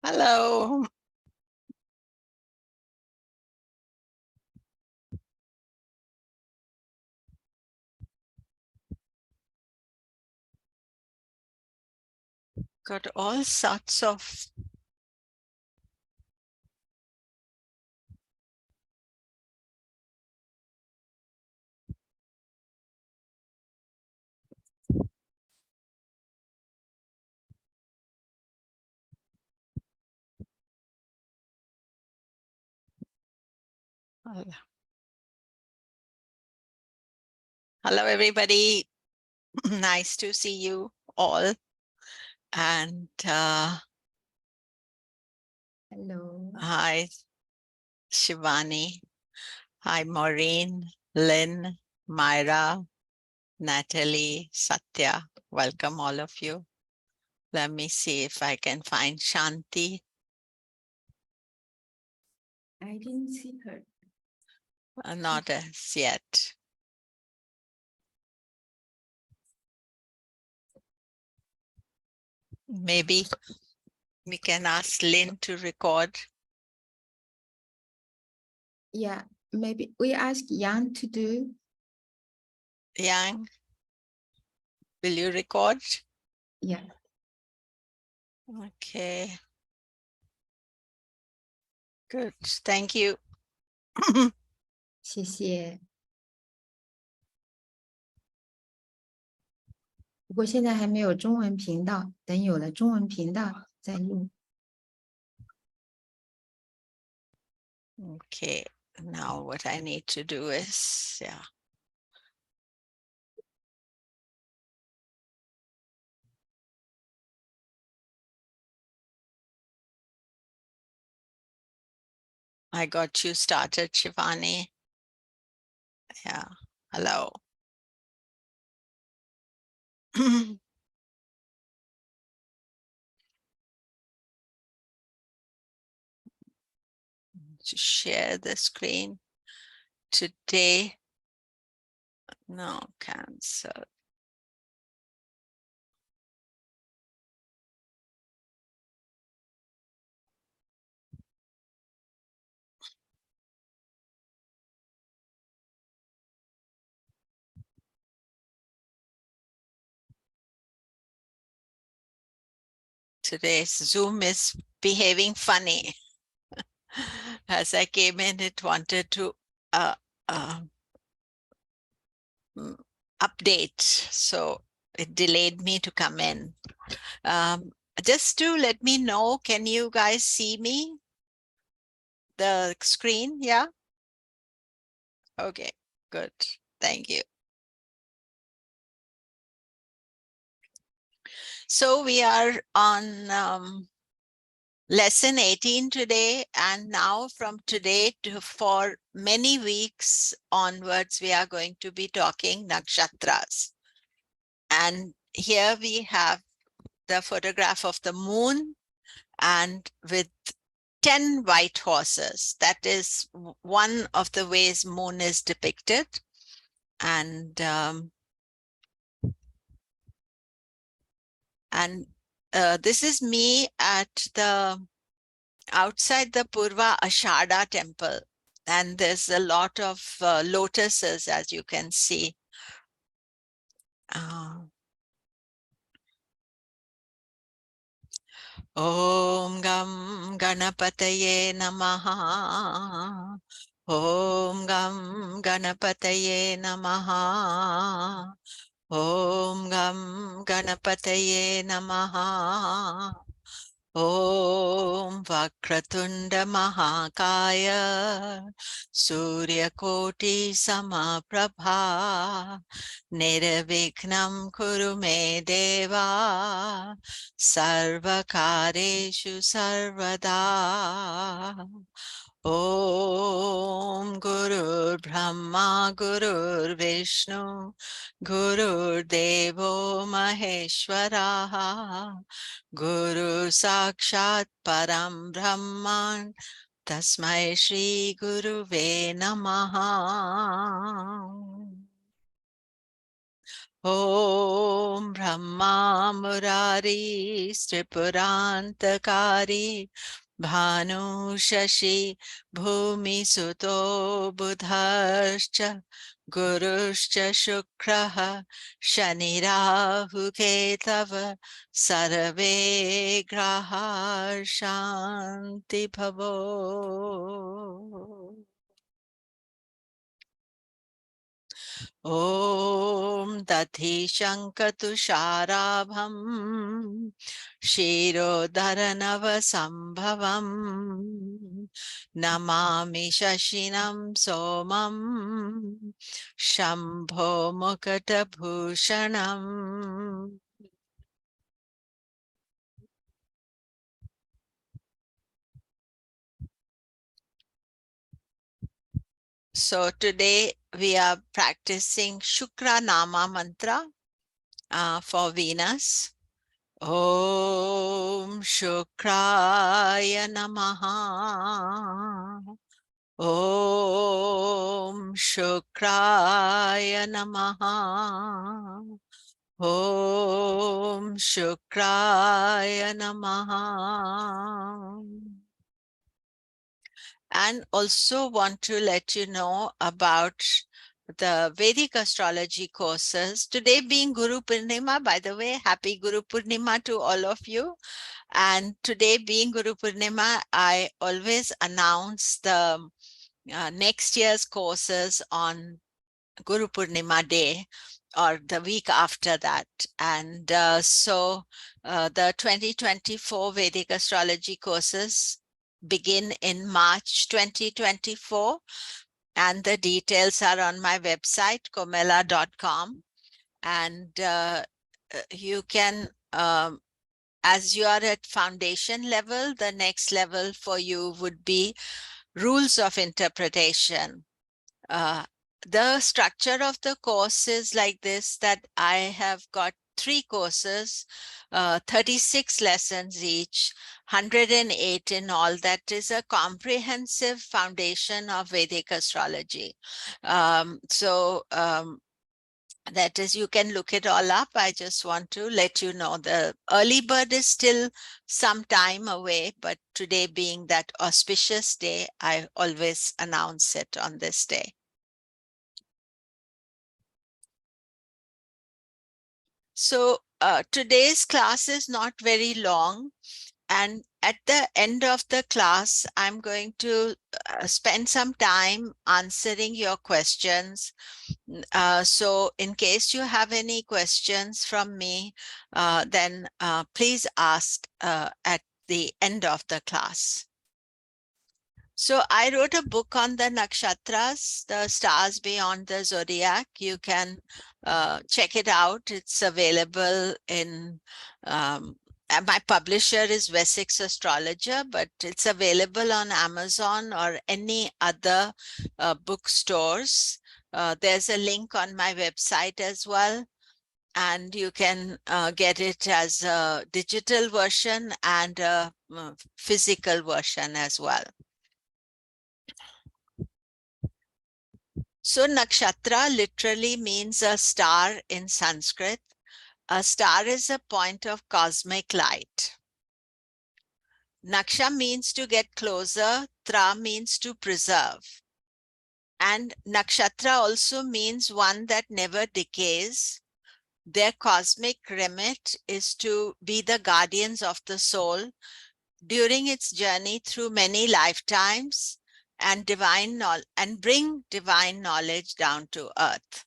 Hello. Got all sorts of hello, everybody. Nice to see you all. And Hello. hi, Shivani. Hi, Maureen, Lynn, Myra, Natalie, Satya. Welcome, all of you. Let me see if I can find Shanti. I didn't see her. Not as yet. Maybe we can ask Lynn to record. Yeah, maybe we ask Yang to do. Yang, will you record? Yeah. Okay. Good. Thank you. 谢谢。不过现在还没有中文频道，等有了中文频道再录。Okay, now what I need to do is, yeah. I got you started, Shivani. Yeah, hello. To share the screen today. No, cancel. Today's Zoom is behaving funny. As I came in, it wanted to update, so it delayed me to come in. Just to let me know, can you guys see me? The screen, yeah? Okay, good. Thank you. So we are on lesson 18 today, and now from today for many weeks onwards, we are going to be talking nakshatras. And here we have the photograph of the moon and with 10 white horses. That is one of the ways moon is depicted. And this is me at the outside the Purva Ashada temple. And there's a lot of lotuses, as you can see. Om Gam Ganapataye Namaha. Om Gam Ganapataye Namaha. Om Gam Ganapataye Namaha. Om Vakratunda Mahakaya Suryakoti Samaprabha Nirvignam Kurume Deva Sarvakareshu Sarvada. Om Guru Brahma Guru Vishnu Guru Devo Maheshwara Guru Sakshat Param Brahman Tasmai Shri Guruve Namaha. Om Brahma Murari Tripurantakari Bhanu Shashi Bhumi Suto Budhascha Guruscha Shukraha Shani Rahu Ketava Sarve Graha Shanti Bhavo. Om Dati Shankatushārabham Shirodharanava Sambhavam Namami Shashinam Somam Shambho Mukata Bhushanam. So today we are practicing Shukra Nama mantra for Venus. Om Shukraya Namaha. Om Shukraya Namaha. Om Shukraya Namaha. And also want to let you know about the Vedic astrology courses. Today being Guru Purnima, by the way, happy Guru Purnima to all of you. And today being Guru Purnima, I always announce the next year's courses on Guru Purnima day or the week after that. And the 2024 Vedic astrology courses begin in March 2024. And the details are on my website, komela.com. And you can, as you are at foundation level, the next level for you would be rules of interpretation. The structure of the course is like this, that I have got 3 courses, 36 lessons each, 108 in all. That is a comprehensive foundation of Vedic astrology. That is, you can look it all up. I just want to let you know the early bird is still some time away, but today being that auspicious day, I always announce it on this day. So today's class is not very long, and at the end of the class, I'm going to spend some time answering your questions. So in case you have any questions from me, then please ask at the end of the class. So I wrote a book on the nakshatras, the stars beyond the zodiac. You can check it out. It's available in, my publisher is Wessex Astrologer, but it's available on Amazon or any other bookstores. There's a link on my website as well. And you can get it as a digital version and a physical version as well. So nakshatra literally means a star in Sanskrit. A star is a point of cosmic light. Naksha means to get closer, tra means to preserve. And nakshatra also means one that never decays. Their cosmic remit is to be the guardians of the soul during its journey through many lifetimes and bring divine knowledge down to earth.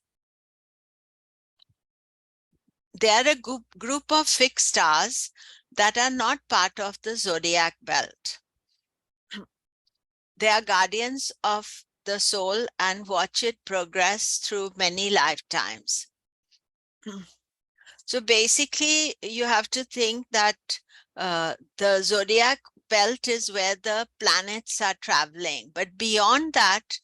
They are a group of fixed stars that are not part of the zodiac belt. They are guardians of the soul and watch it progress through many lifetimes. So basically, you have to think that the zodiac belt is where the planets are traveling, but beyond that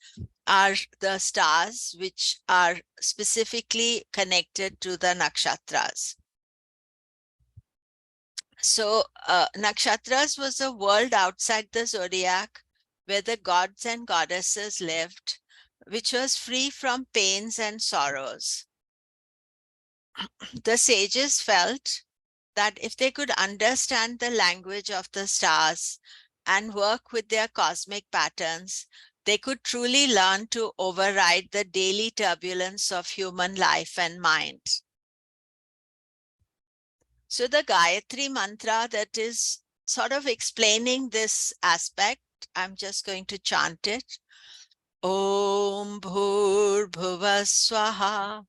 are the stars which are specifically connected to the nakshatras. So nakshatras was a world outside the zodiac where the gods and goddesses lived, which was free from pains and sorrows. the sages felt that if they could understand the language of the stars and work with their cosmic patterns, they could truly learn to override the daily turbulence of human life and mind. So the Gayatri mantra that is sort of explaining this aspect, I'm just going to chant it. Om Bhur Bhuva Swaha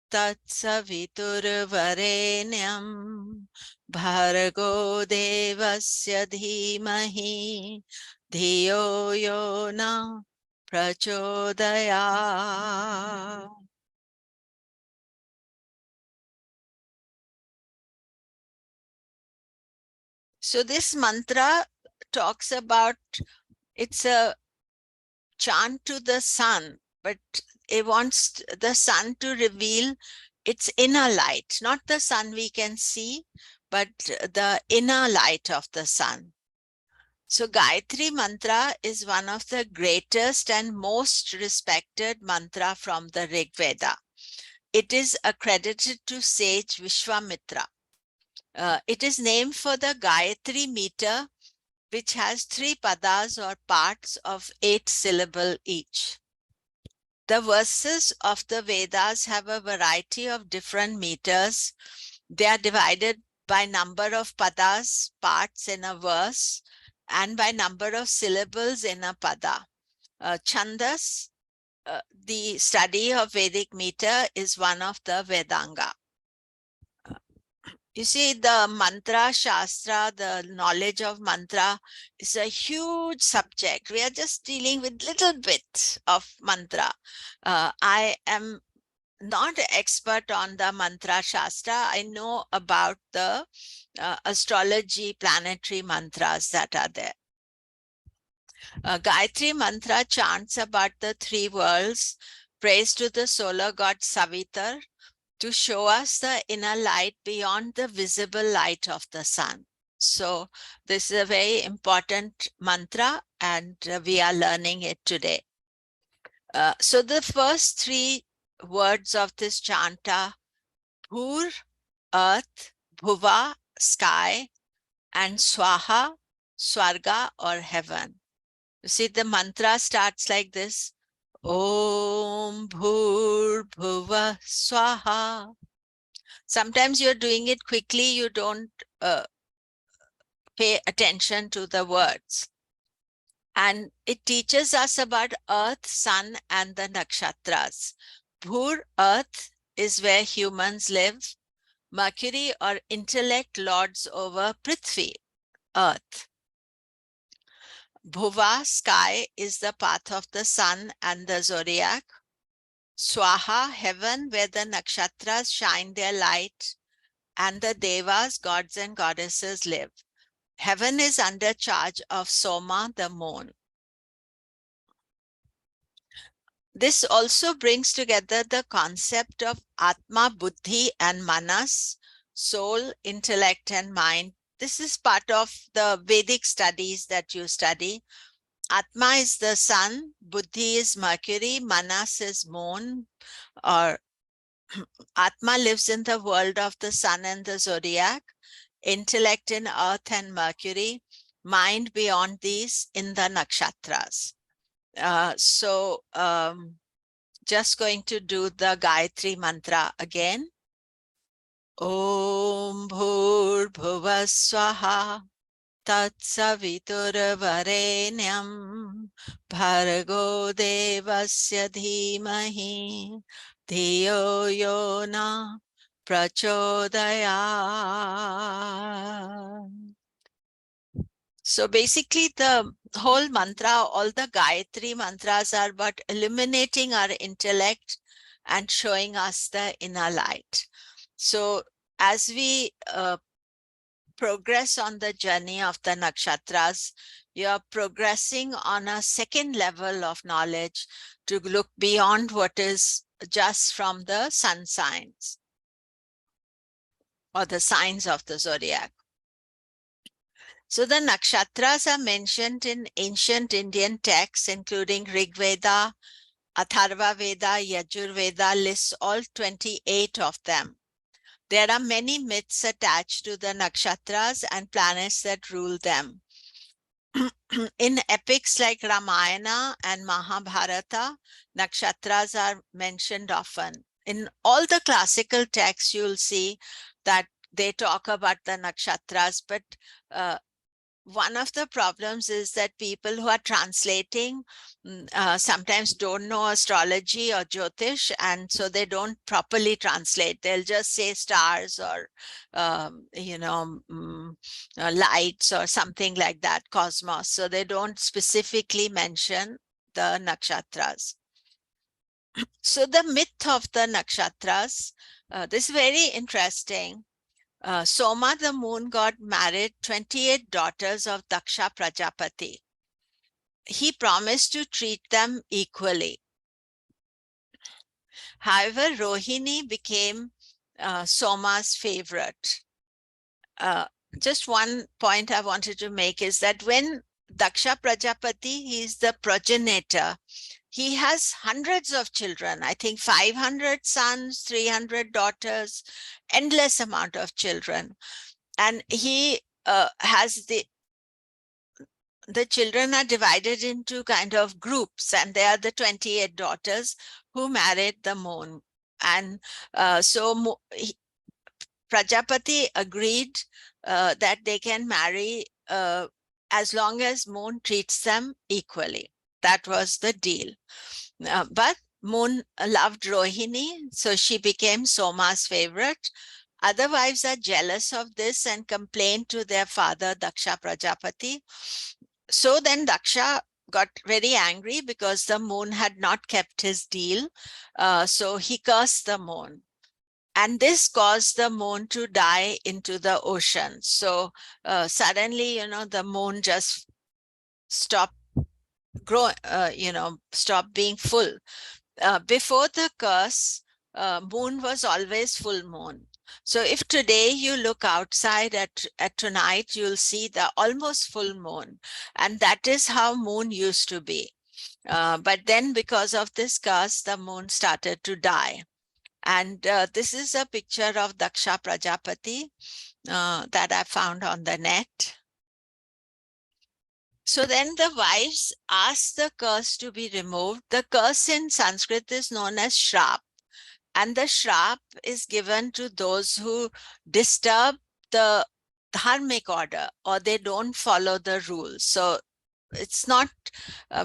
Tatsaviturvarenyam Bhargo Devasya Dhimahi Dhiyo Yo Na Prachodaya. So this mantra talks about, it's a chant to the sun, but it wants the sun to reveal its inner light, not the sun we can see, but the inner light of the sun. So Gayatri mantra is one of the greatest and most respected mantra from the Rig Veda. It is accredited to sage Vishwamitra. It is named for the Gayatri meter, which has 3 padas or parts of 8 syllables each. The verses of the Vedas have a variety of different meters. They are divided by number of padas, parts in a verse, and by number of syllables in a pada. Chandas, the study of Vedic meter, is one of the Vedanga. You see, the mantra shastra, the knowledge of mantra, is a huge subject. We are just dealing with little bit of mantra. I am not an expert on the mantra shastra. I know about the astrology planetary mantras that are there. Gayatri mantra chants about the 3 worlds, praise to the solar god Savitar, to show us the inner light beyond the visible light of the sun. So this is a very important mantra, and we are learning it today. So the first 3 words of this chant are Bhur, earth, Bhuva, sky, and Swaha, Swarga or heaven. You see, the mantra starts like this. Om Bhur Bhuva Swaha. Sometimes you're doing it quickly, you don't pay attention to the words. And it teaches us about earth, sun, and the nakshatras. Bhur, earth, is where humans live. Mercury or intellect lords over Prithvi, earth. Bhuva, sky, is the path of the sun and the zodiac. Swaha, heaven, where the nakshatras shine their light, and the devas, gods and goddesses, live. Heaven is under charge of Soma, the moon. This also brings together the concept of Atma, Buddhi, and Manas, soul, intellect, and mind. This is part of the Vedic studies that you study. Atma is the sun, Buddhi is Mercury, Manas is moon, or Atma lives in the world of the sun and the zodiac, intellect in earth and Mercury, mind beyond these in the nakshatras. Just going to do the Gayatri mantra again. Om Bhur Bhuva Swaha Tatsaviturvarenyam Bhargo Devasya Dhimahi Dhiyo Yo Na Prachodaya. So basically the whole mantra, all the Gayatri mantras are about illuminating our intellect and showing us the inner light. So as we progress on the journey of the nakshatras, you are progressing on a second level of knowledge to look beyond what is just from the sun signs or the signs of the zodiac. So the nakshatras are mentioned in ancient Indian texts, including Rig Veda, Atharva Veda, Yajur Veda, lists all 28 of them. There are many myths attached to the nakshatras and planets that rule them. In epics like Ramayana and Mahabharata, nakshatras are mentioned often. In all the classical texts, you'll see that they talk about the nakshatras, but one of the problems is that people who are translating sometimes don't know astrology or Jyotish, and so they don't properly translate. They'll just say stars or, lights or something like that, cosmos. So they don't specifically mention the nakshatras. So the myth of the nakshatras, this is very interesting. Soma, the moon god, married 28 daughters of Daksha Prajapati. He promised to treat them equally. However, Rohini became Soma's favorite. Just one point I wanted to make is that when Daksha Prajapati, he is the progenitor, he has hundreds of children. I think 500 sons, 300 daughters, endless amount of children. And he has the children are divided into kind of groups, and they are the 28 daughters who married the moon. And so Prajapati agreed that they can marry as long as moon treats them equally. That was the deal. But moon loved Rohini, so she became Soma's favorite. Other wives are jealous of this and complain to their father, Daksha Prajapati. So then Daksha got very angry because the moon had not kept his deal. So he cursed the moon. And this caused the moon to die into the ocean. So suddenly, the moon just stopped stopped being full. Before the curse, moon was always full moon. So if today you look outside at tonight, you'll see the almost full moon. And that is how moon used to be. But then because of this curse, the moon started to die. And this is a picture of Daksha Prajapati that I found on the net. So then the wives asked the curse to be removed. The curse in Sanskrit is known as shrap. And the shrap is given to those who disturb the dharmic order or they don't follow the rules. So it's not,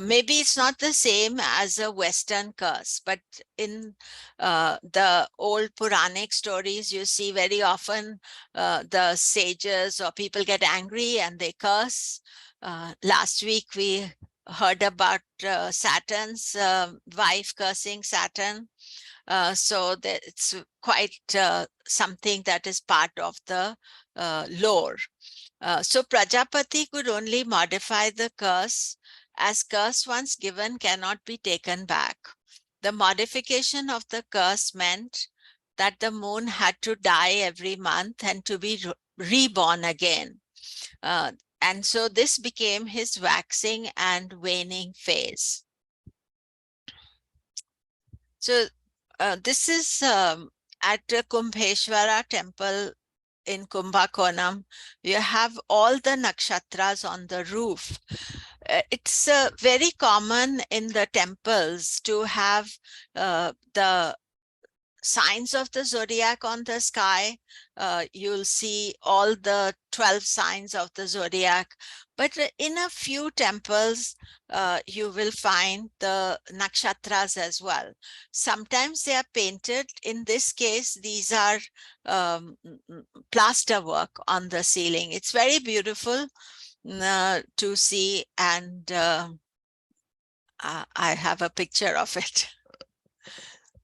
maybe it's not the same as a Western curse, but in the old Puranic stories, you see very often the sages or people get angry and they curse. Last week, we heard about Saturn's wife cursing Saturn. So that it's quite something that is part of the lore. So Prajapati could only modify the curse, as curse once given cannot be taken back. The modification of the curse meant that the moon had to die every month and to be reborn again. And so this became his waxing and waning phase. So this is at the Kumbheshwara temple in Kumbakonam. You have all the nakshatras on the roof. It's very common in the temples to have the signs of the zodiac on the sky. You'll see all the 12 signs of the zodiac. But in a few temples, you will find the nakshatras as well. Sometimes they are painted. In this case, these are plaster work on the ceiling. It's very beautiful to see, and I have a picture of it.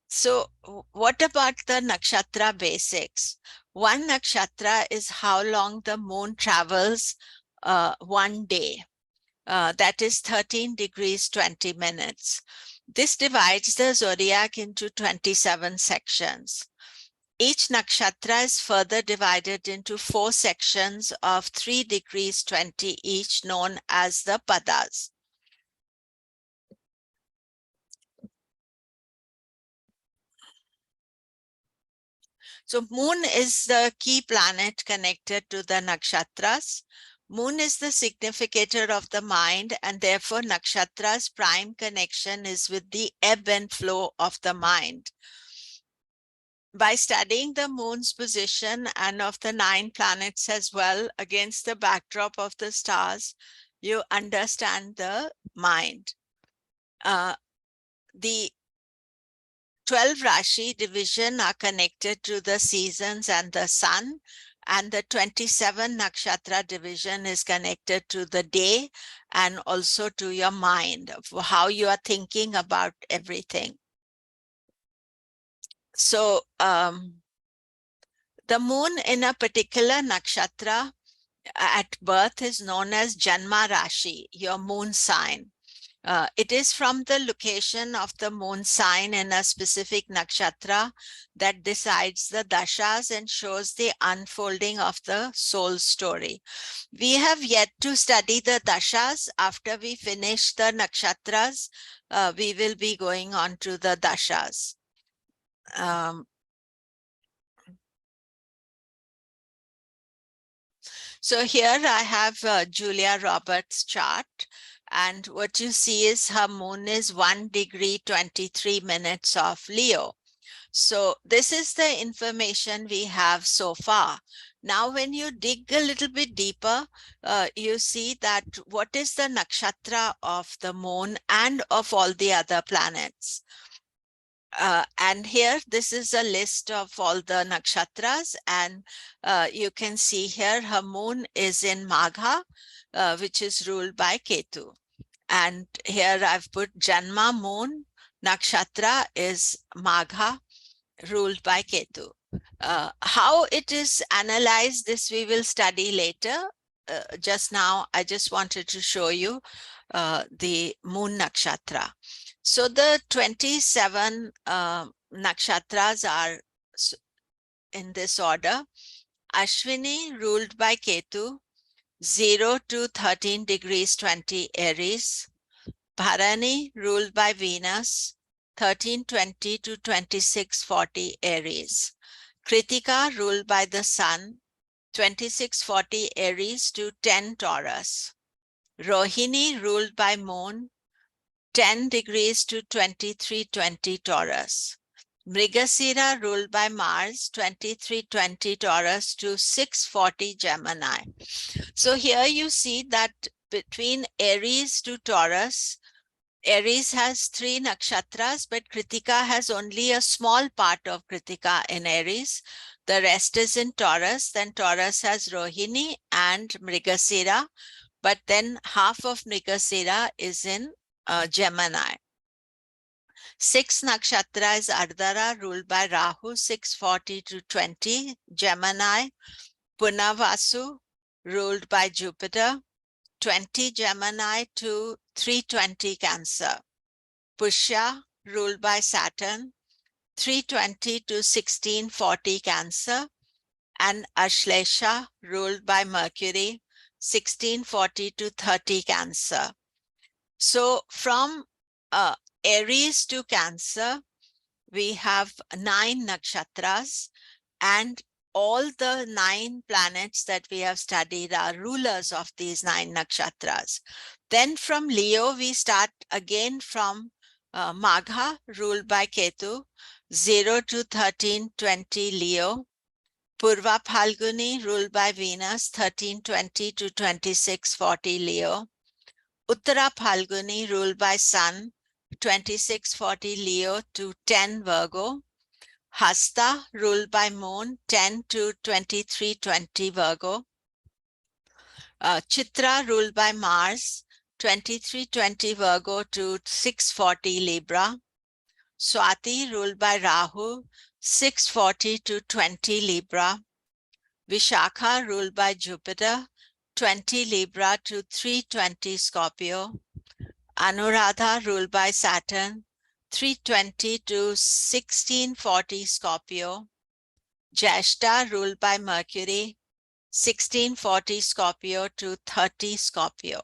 So what about the nakshatra basics? One nakshatra is how long the moon travels one day. That is 13 degrees 20 minutes. This divides the zodiac into 27 sections. Each nakshatra is further divided into 4 sections of 3 degrees 20 each, known as the padas. So moon is the key planet connected to the nakshatras. Moon is the significator of the mind, and therefore nakshatra's prime connection is with the ebb and flow of the mind. By studying the moon's position and of the 9 planets as well against the backdrop of the stars, you understand the mind. The 12 Rashi division are connected to the seasons and the sun, and the 27 Nakshatra division is connected to the day and also to your mind, how you are thinking about everything. So the moon in a particular nakshatra at birth is known as Janma Rashi, your moon sign. It is from the location of the moon sign in a specific nakshatra that decides the dashas and shows the unfolding of the soul story. We have yet to study the dashas. After we finish the nakshatras, we will be going on to the dashas. So here I have Julia Roberts' chart, and what you see is her moon is 1 degree 23 minutes of Leo. So this is the information we have so far. Now, when you dig a little bit deeper, you see that what is the nakshatra of the moon and of all the other planets. And here, this is a list of all the nakshatras, and you can see here her moon is in Magha, which is ruled by Ketu. And here I've put Janma moon, nakshatra is Magha, ruled by Ketu. How it is analyzed, this we will study later. Just now, I just wanted to show you the moon nakshatra. So the 27 nakshatras are in this order. Ashwini, ruled by Ketu, 0 to 13 degrees 20 Aries. Bharani, ruled by Venus, 1320 to 2640 Aries. Kritika, ruled by the Sun, 2640 Aries to 10 Taurus. Rohini, ruled by Moon, 10 degrees to 2320 Taurus. Mrigasira, ruled by Mars, 2320 Taurus to 640 Gemini. So here you see that between Aries to Taurus, Aries has 3 nakshatras, but Kritika has only a small part of Kritika in Aries. The rest is in Taurus. Then Taurus has Rohini and Mrigasira, but then half of Mrigasira is in Gemini. 6 nakshatra is Ardhara, ruled by Rahu, 640 to 20, Gemini. Punavasu, ruled by Jupiter, 20 Gemini to 320 Cancer. Pushya, ruled by Saturn, 320 to 1640 Cancer. And Ashlesha, ruled by Mercury, 1640 to 30 Cancer. So from Aries to Cancer, we have 9 nakshatras, and all the 9 planets that we have studied are rulers of these 9 nakshatras. Then from Leo, we start again from Magha, ruled by Ketu, 0 to 1320 Leo. Purva Phalguni, ruled by Venus, 1320 to 2640 Leo. Uttara Phalguni, ruled by Sun, 2640 Leo to 10 Virgo. Hasta, ruled by Moon, 10 to 2320 Virgo. Chitra, ruled by Mars, 2320 Virgo to 640 Libra. Swati, ruled by Rahu, 640 to 20 Libra. Vishakha, ruled by Jupiter, 20 Libra to 320 Scorpio. Anuradha, ruled by Saturn, 320 to 1640 Scorpio. Jyeshta, ruled by Mercury, 1640 Scorpio to 30 Scorpio.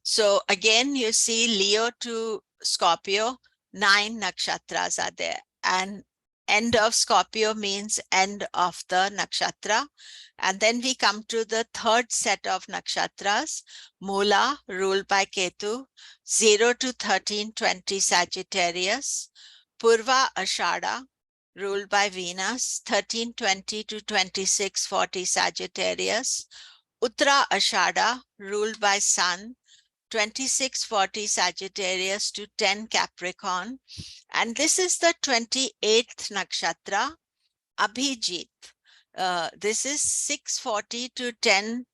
So again, you see Leo to Scorpio, 9 nakshatras are there. And End of Scorpio means end of the nakshatra. And then we come to the third set of nakshatras. Mula, ruled by Ketu, 0 to 1320 Sagittarius. Purva Ashada, ruled by Venus, 1320 to 2640 Sagittarius. Uttara Ashada, ruled by Sun, 2640 Sagittarius to 10 Capricorn. And this is the 28th nakshatra, Abhijit. This is 640 to 10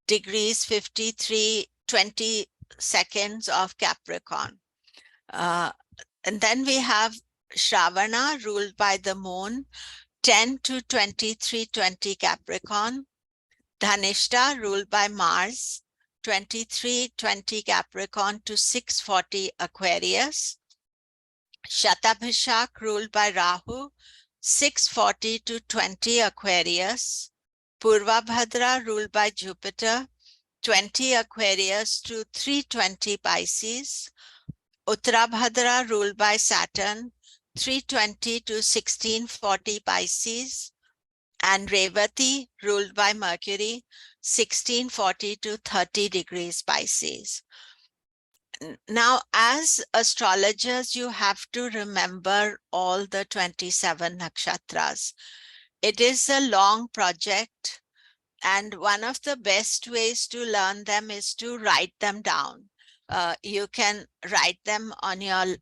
degrees 53-20 seconds of Capricorn. And then we have Shravana, ruled by the moon, 10 to 23-20 Capricorn. Dhanishta, ruled by Mars, 23-20 Capricorn to 640 Aquarius. Shatabhishak, ruled by Rahu, 640 to 20 Aquarius. Purvabhadra, ruled by Jupiter, 20 Aquarius to 320 Pisces. Uttarabhadra, ruled by Saturn, 320 to 1640 Pisces. And Revati, ruled by Mercury, 1640 to 30 degrees Pisces. Now, as astrologers, you have to remember all the 27 nakshatras. It is a long project, and one of the best ways to learn them is to write them down. You can write them on your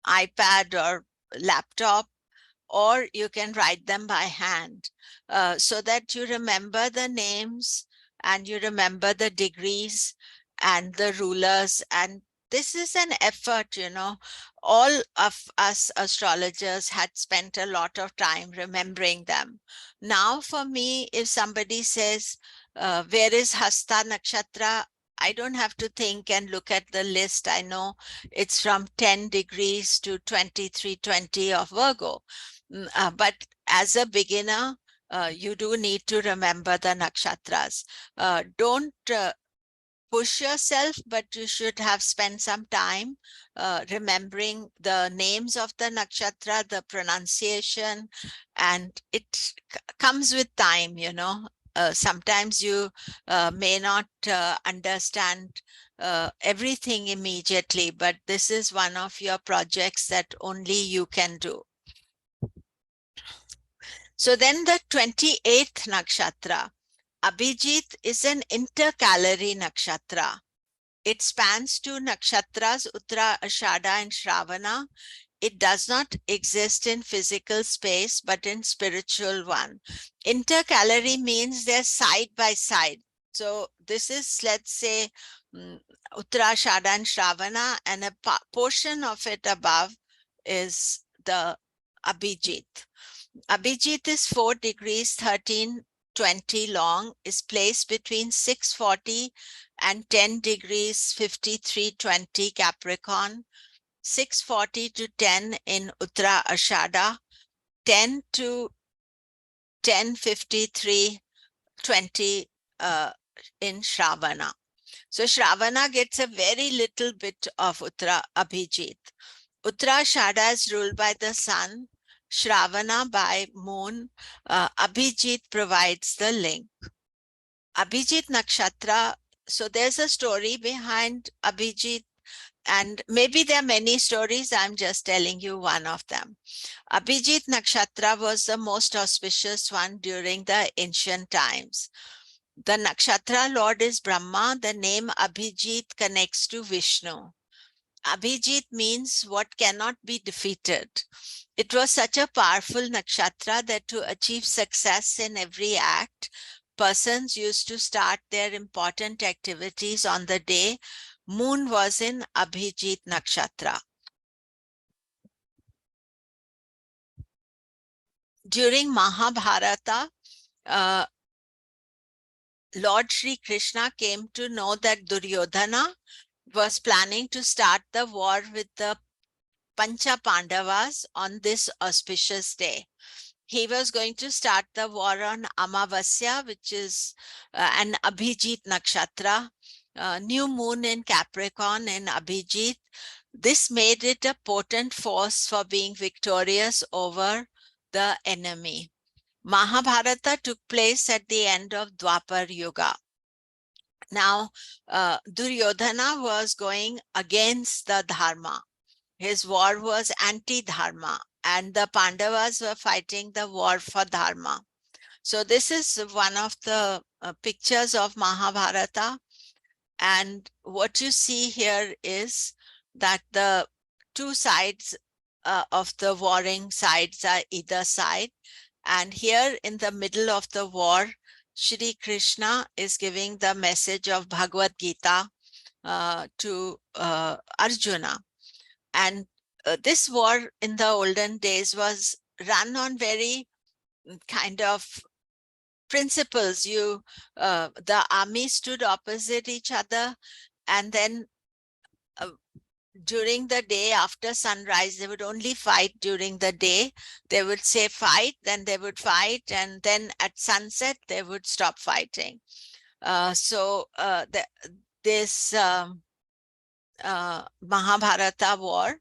iPad or laptop, or you can write them by hand, so that you remember the names and you remember the degrees and the rulers. And this is an effort, you know. All of us astrologers had spent a lot of time remembering them. Now for me, if somebody says, where is Hasta Nakshatra? I don't have to think and look at the list. I know it's from 10 degrees to 2320 of Virgo. But as a beginner, you do need to remember the nakshatras. Don't push yourself, but you should have spent some time remembering the names of the nakshatra, the pronunciation, and it comes with time, you know. Sometimes you may not understand everything immediately, but this is one of your projects that only you can do. So then the 28th nakshatra, Abhijit, is an intercalary nakshatra. It spans two nakshatras, Uttara Ashada and Shravana. It does not exist in physical space, but in spiritual one. Intercalary means they're side by side. So this is, let's say, Uttara Ashada and Shravana, and a portion of it above is the Abhijit. Abhijit is 4 degrees 1320 long, is placed between 640 and 10 degrees 5320 Capricorn, 640 to 10 in Uttara Ashada, 10 to 10:53:20 in Shravana. So Shravana gets a very little bit of Uttara Abhijit. Uttara Ashada is ruled by the sun, Shravana by moon. Abhijit provides the link. Abhijit Nakshatra, so there's a story behind Abhijit, and maybe there are many stories. I'm just telling you one of them. Abhijit Nakshatra was the most auspicious one during the ancient times. The Nakshatra Lord is Brahma. The name Abhijit connects to Vishnu. Abhijit means what cannot be defeated. It was such a powerful nakshatra that to achieve success in every act, persons used to start their important activities on the day moon was in Abhijit nakshatra. During Mahabharata, Lord Shri Krishna came to know that Duryodhana was planning to start the war with the Pancha Pandavas on this auspicious day. He was going to start the war on Amavasya, which is an Abhijit Nakshatra. new moon in Capricorn in Abhijit. This made it a potent force for being victorious over the enemy. Mahabharata took place at the end of Dwapar Yuga. Now, Duryodhana was going against the Dharma. His war was anti-Dharma, and the Pandavas were fighting the war for Dharma. So this is one of the pictures of Mahabharata. And what you see here is that the two sides of the warring sides are either side. And here in the middle of the war, Shri Krishna is giving the message of Bhagavad Gita to Arjuna. And this war in the olden days was run on very kind of principles. The army stood opposite each other, and then during the day after sunrise, they would only fight during the day. They would say fight, then they would fight, and then at sunset they would stop fighting. This Mahabharata war.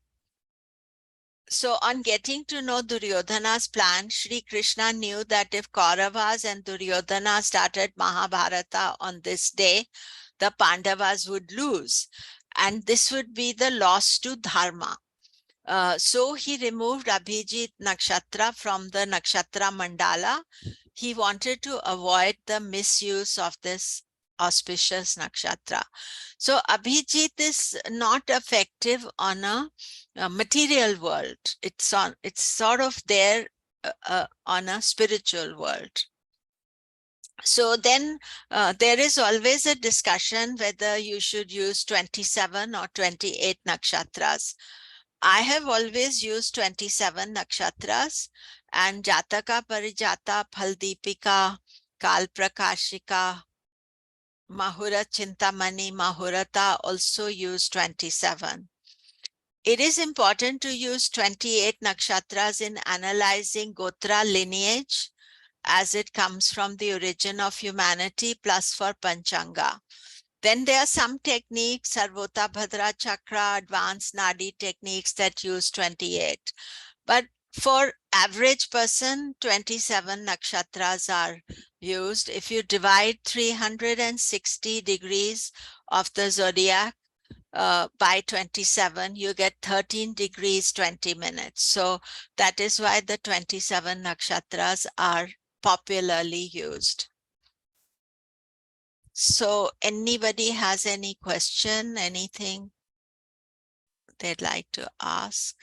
So on getting to know Duryodhana's plan, Shri Krishna knew that if Kauravas and Duryodhana started Mahabharata on this day, the Pandavas would lose. And this would be the loss to Dharma. So he removed Abhijit Nakshatra from the Nakshatra Mandala. He wanted to avoid the misuse of this auspicious nakshatra. So Abhijit is not effective on a material world. It's sort of there on a spiritual world. So then there is always a discussion whether you should use 27 or 28 nakshatras. I have always used 27 nakshatras, and Jataka Parijata, Phaldipika, Kalprakashika, Mahura Chintamani, Mahurata also use 27. It is important to use 28 nakshatras in analyzing Gotra lineage, as it comes from the origin of humanity, plus for Panchanga. Then there are some techniques, Sarvota Bhadra Chakra, advanced Nadi techniques that use 28. But for average person, 27 nakshatras are used. If you divide 360 degrees of the zodiac by 27, you get 13 degrees, 20 minutes. So that is why the 27 nakshatras are popularly used. So anybody has any question, anything they'd like to ask?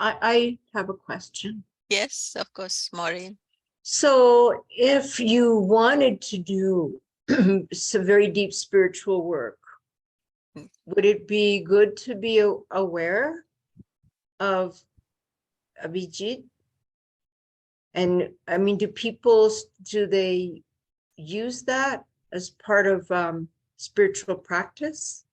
I have a question. Yes, of course, Maureen. So if you wanted to do some very deep spiritual work, would it be good to be aware of Abhijit? And I mean, do they use that as part of spiritual practice?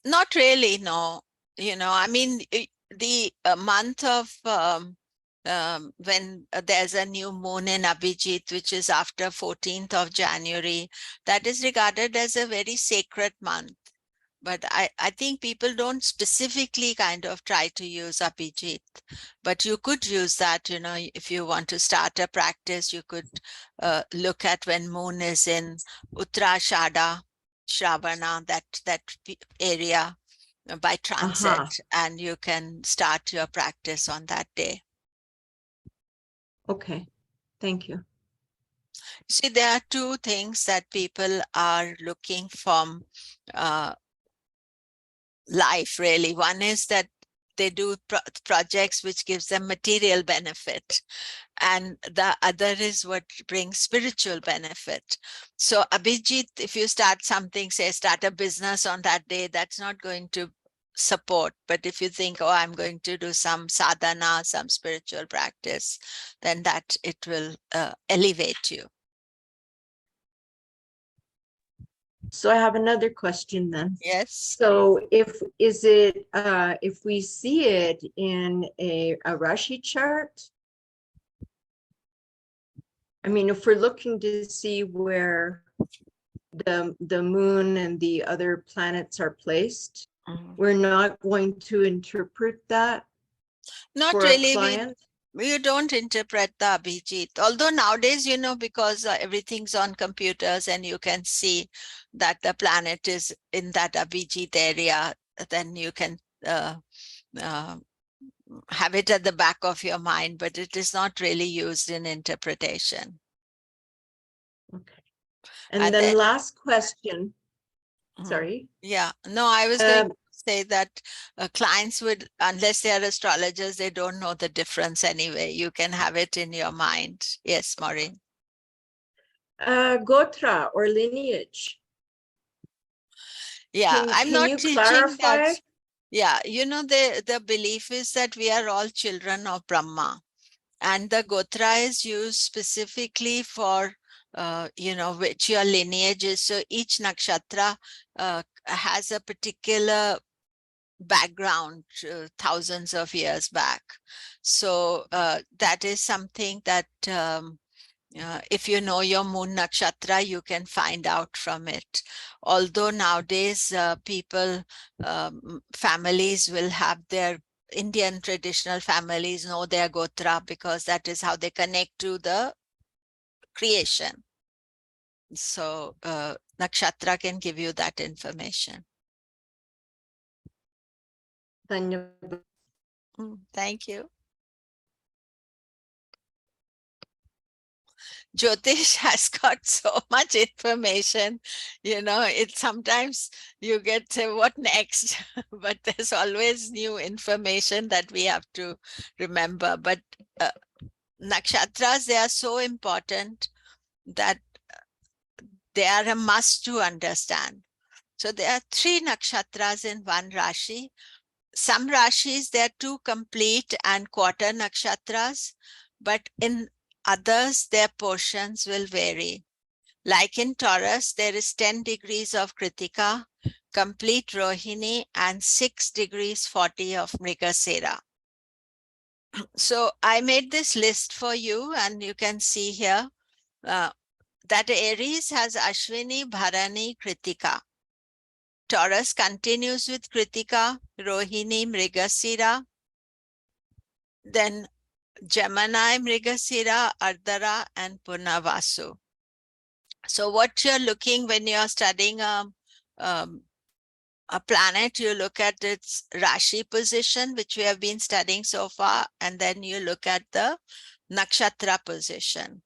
Not really, no. I mean, the month of when there's a new moon in Abhijit, which is after 14th of January, that is regarded as a very sacred month. But I think people don't specifically kind of try to use Abhijit. But you could use that, if you want to start a practice, you could look at when moon is in Uttarashada, Shravana, that area by transit, and you can start your practice on that day. Okay, thank you. See, there are two things that people are looking from life, really. One is that they do projects which gives them material benefit, and the other is what brings spiritual benefit. So Abhijit, if you start something, say start a business on that day, that's not going to support. But if you think, oh, I'm going to do some sadhana, some spiritual practice, then that it will elevate you. So I have another question then. Yes. So if we see it in a Rashi chart, I mean, if we're looking to see where the moon and the other planets are placed, we're not going to interpret that Not for a really. client. You don't interpret the Abhijit. Although nowadays, because everything's on computers and you can see that the planet is in that Abhijit area, then you can uh, have it at the back of your mind, but it is not really used in interpretation. Okay. And And then then- last question. Mhm. Sorry. Yeah, no, I was going Um, to say that clients would, unless they are astrologers, they don't know the difference anyway. You can have it in your mind. Yes, Maureen. Gotra or lineage. Yeah, I'm Can not you teaching that. clarify? Yeah, the belief is that we are all children of Brahma. And the Gotra is used specifically for, which your lineage is. So each nakshatra has a particular background thousands of years back. So that is something that if you know your moon nakshatra, you can find out from it. Although nowadays people, families will have their Indian traditional families know their gotra because that is how they connect to the creation. So nakshatra can give you that information. Dhanyavad. Thank you. Jyotish has got so much information, it sometimes you get say, what next? But there's always new information that we have to remember. But nakshatras, they are so important that they are a must to understand. So there are 3 nakshatras in one Rashi. Some Rashis, they are 2 complete and quarter nakshatras, but in others, their portions will vary. Like in Taurus, there is 10 degrees of Kritika, complete Rohini, and 6 degrees 40 of Mrigasira. So I made this list for you, and you can see here that Aries has Ashwini, Bharani, Kritika. Taurus continues with Kritika, Rohini, Mrigasira. Then Gemini, Mrigasira, Ardhara, and Purnavasu. So what you're looking when you're studying a planet, you look at its Rashi position, which we have been studying so far, and then you look at the nakshatra position.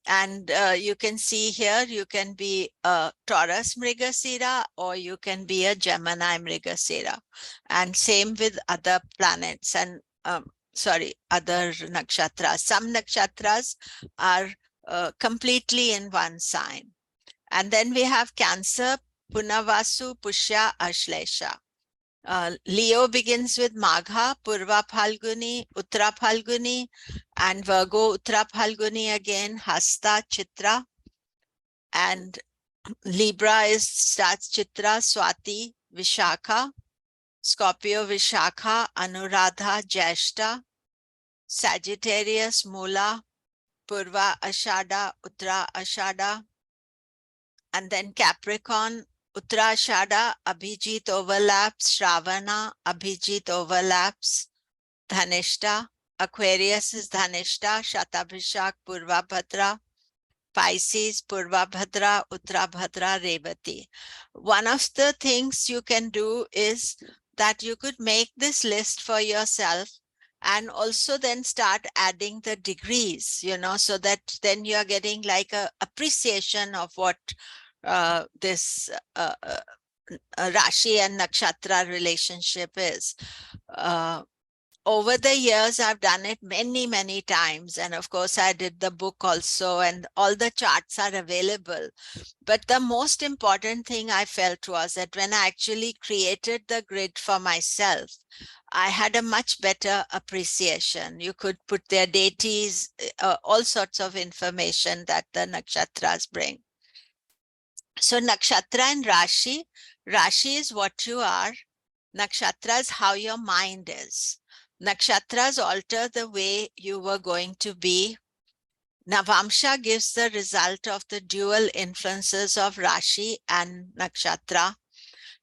And you can see here, you can be a Taurus Mrigasira or you can be a Gemini Mrigasira. And same with other planets and, other nakshatras. Some nakshatras are completely in one sign. And then we have Cancer, Punavasu, Pushya, Ashlesha. Leo begins with Magha, Purva Phalguni, Uttara Phalguni, and Virgo, Uttara Phalguni again, Hasta, Chitra. And Libra starts Chitra, Swati, Vishakha. Scorpio, Vishakha, Anuradha, Jyeshta. Sagittarius, Mula, Purva, Ashada, Uttara, Ashada. And then Capricorn, Uttarashada, Abhijit overlaps, Shravana, Abhijit overlaps, Dhanishta, Aquarius is Dhanishta, Shatabhishak, Purvabhadra, Pisces, Purvabhadra, Uttarabhadra, Revati. One of the things you can do is that you could make this list for yourself and also then start adding the degrees, so that then you're getting like a appreciation of what this Rashi and Nakshatra relationship is. Over the years, I've done it many, many times. And of course, I did the book also, and all the charts are available. But the most important thing I felt was that when I actually created the grid for myself, I had a much better appreciation. You could put their deities, all sorts of information that the nakshatras bring. So nakshatra and Rashi. Rashi is what you are. Nakshatra is how your mind is. Nakshatras alter the way you were going to be. Navamsha gives the result of the dual influences of Rashi and Nakshatra.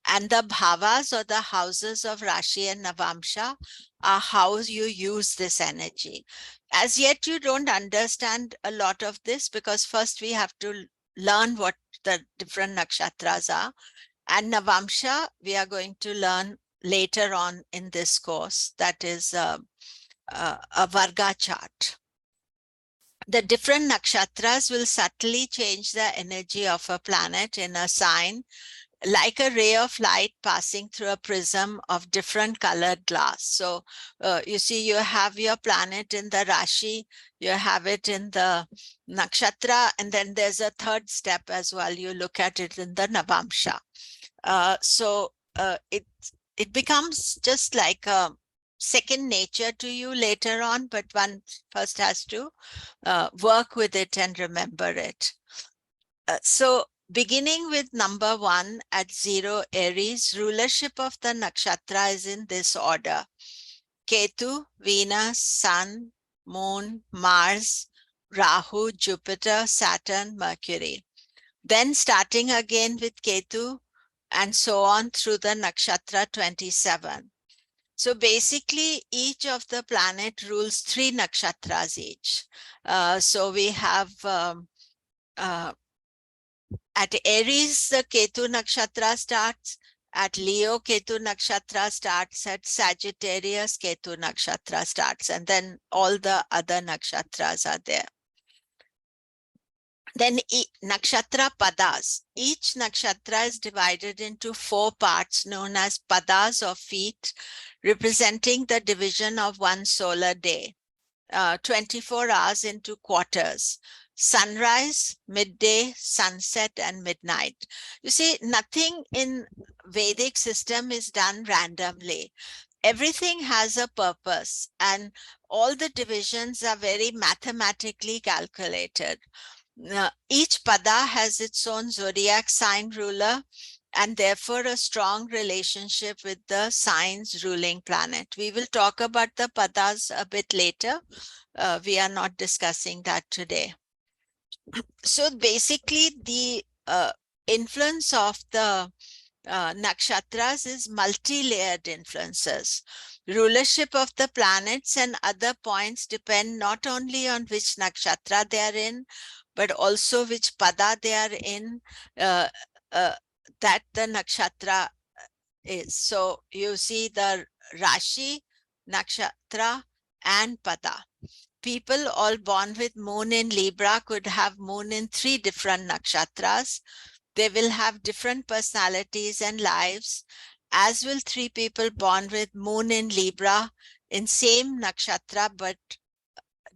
And the bhavas, or the houses of Rashi and Navamsha, are how you use this energy. As yet, you don't understand a lot of this, because first we have to learn what the different nakshatras are. And Navamsha, we are going to learn later on in this course. That is a Varga chart. The different nakshatras will subtly change the energy of a planet in a sign, like a ray of light passing through a prism of different colored glass. So you see, you have your planet in the Rashi, you have it in the Nakshatra, and then there's a third step as well. You look at it in the Navamsha. It becomes just like a second nature to you later on, but one first has to work with it and remember it. So beginning with number 1 at 0 Aries, rulership of the nakshatra is in this order: Ketu, Venus, Sun, Moon, Mars, Rahu, Jupiter, Saturn, Mercury. Then starting again with Ketu and so on through the nakshatra 27. So basically, each of the planet rules 3 nakshatras each. So we have at Aries, the Ketu nakshatra starts. At Leo, Ketu nakshatra starts. At Sagittarius, Ketu nakshatra starts. And then all the other nakshatras are there. Then nakshatra padas. Each nakshatra is divided into 4 parts known as padas, or feet, representing the division of one solar day. 24 hours into quarters: sunrise, midday, sunset, and midnight. You see, nothing in Vedic system is done randomly. Everything has a purpose, and all the divisions are very mathematically calculated. Each pada has its own zodiac sign ruler, and therefore a strong relationship with the signs ruling planet. We will talk about the padas a bit later. We are not discussing that today. So basically, the influence of the nakshatras is multi-layered influences. Rulership of the planets and other points depend not only on which nakshatra they are in, but also which pada they are in, that the nakshatra is. So you see the Rashi, nakshatra, and pada. People all born with moon in Libra could have moon in 3 different nakshatras. They will have different personalities and lives, as will 3 people born with moon in Libra in same nakshatra but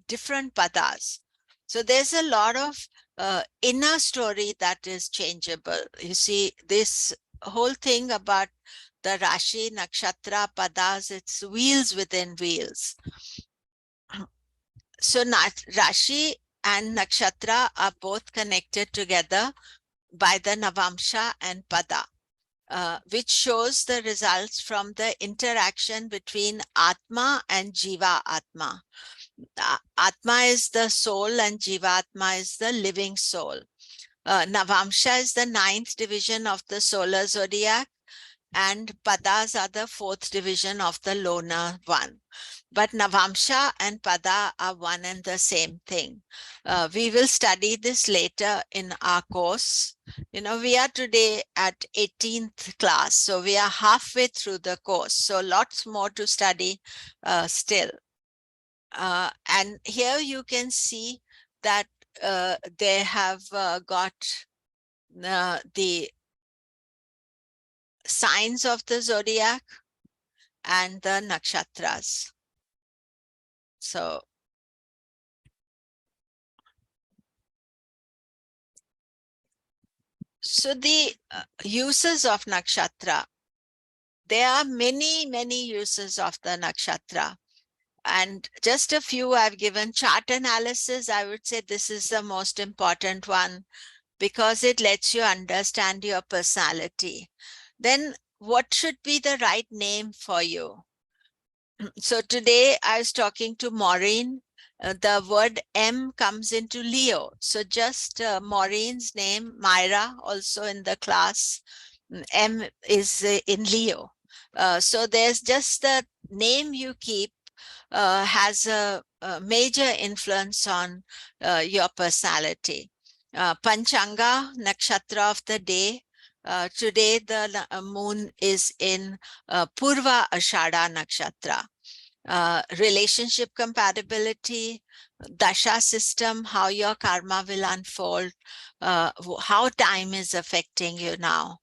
different padas. So there's a lot of inner story that is changeable. You see, this whole thing about the Rashi, nakshatra, padas, it's wheels within wheels. So Rashi and nakshatra are both connected together by the Navamsha and pada, which shows the results from the interaction between Atma and Jiva Atma. Atma is the soul and Jiva Atma is the living soul. Navamsha is the 9th division of the solar zodiac, and padas are the 4th division of the lunar one. But Navamsha and pada are one and the same thing. We will study this later in our course. You know, we are today at 18th class, so we are halfway through the course. So lots more to study still. And here you can see that they have got the signs of the zodiac and the nakshatras. So the uses of nakshatra, there are many, many uses of the nakshatra. And just a few I've given. Chart analysis, I would say this is the most important one. because it lets you understand your personality. Then what should be the right name for you? So today I was talking to Maureen. The word M comes into Leo. So just Maureen's name, Myra, also in the class, M is in Leo. So there's just the name you keep has a major influence on your personality. Panchanga, nakshatra of the day. Today the moon is in Purva Ashada nakshatra. Relationship compatibility, dasha system, how your karma will unfold, how time is affecting you now.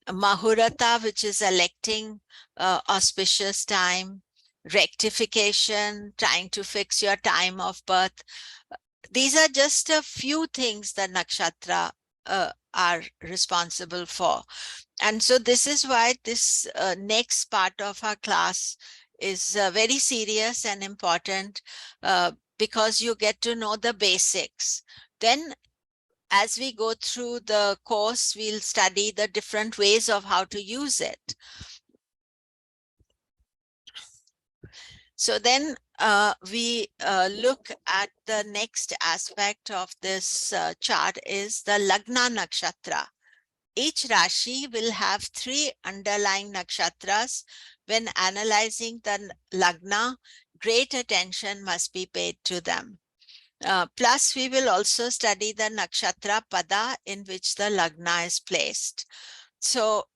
Mahurata, which is electing auspicious time, rectification, trying to fix your time of birth. These are just a few things that nakshatra are responsible for. And so this is why this next part of our class is very serious and important, because you get to know the basics. Then as we go through the course, we'll study the different ways of how to use it. So then we look at the next aspect of this chart is the Lagna Nakshatra. Each Rashi will have 3 underlying nakshatras. When analyzing the Lagna, great attention must be paid to them. Plus, we will also study the nakshatra pada in which the Lagna is placed. So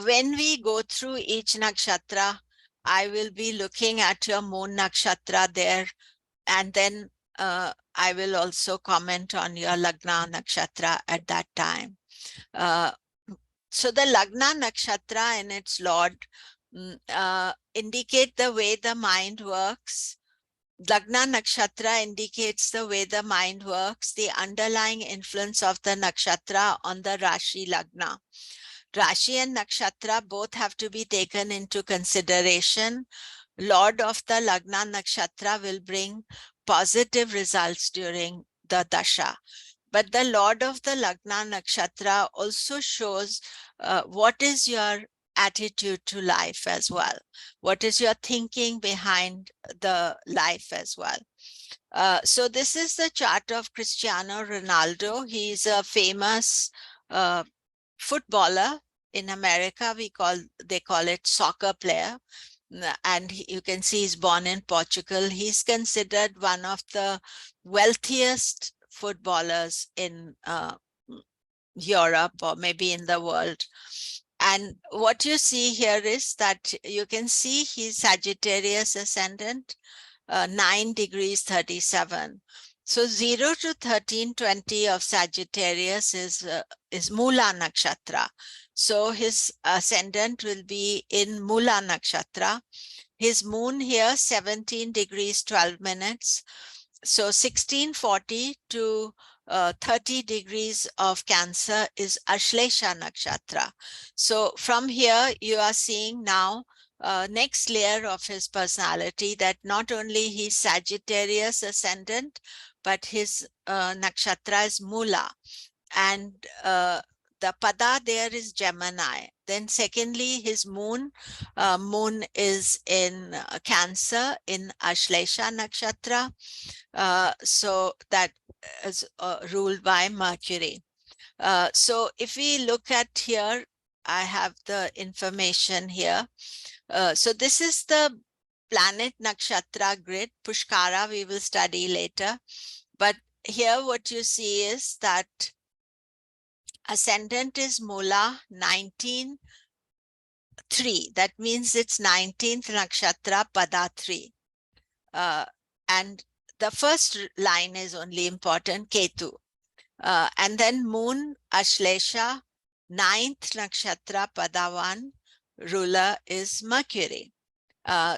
when we go through each nakshatra, I will be looking at your moon nakshatra there, and then I will also comment on your Lagna nakshatra at that time. So the Lagna nakshatra and its lord indicate the way the mind works. Lagna nakshatra indicates the way the mind works, the underlying influence of the nakshatra on the Rashi Lagna. Rashi and nakshatra both have to be taken into consideration. Lord of the Lagna nakshatra will bring positive results during the dasha. But the Lord of the Lagna nakshatra also shows what is your attitude to life as well. What is your thinking behind the life as well. So this is the chart of Cristiano Ronaldo. He's a famous footballer in America. They call it soccer player. And you can see he's born in Portugal. He's considered one of the wealthiest footballers in Europe or maybe in the world. And what you see here is that you can see he's Sagittarius ascendant, 9 degrees 37. So 0 to 1320 of Sagittarius is Mula Nakshatra. So his ascendant will be in Mula Nakshatra. His moon here, 17 degrees 12 minutes. So 1640 to 30 degrees of Cancer is Ashlesha Nakshatra. So from here, you are seeing now next layer of his personality, that not only he's Sagittarius ascendant, but his nakshatra is Mula. And the pada there is Gemini. Then secondly, his moon is in Cancer in Ashlesha Nakshatra. So that is ruled by Mercury. So if we look at here, I have the information here. So this is the planet nakshatra grid. Pushkara we will study later. But here what you see is that ascendant is Mula 19-3. That means it's 19th nakshatra pada 3. And the first line is only important, Ketu. And then moon Ashlesha, 9th nakshatra pada 1. Ruler is Mercury.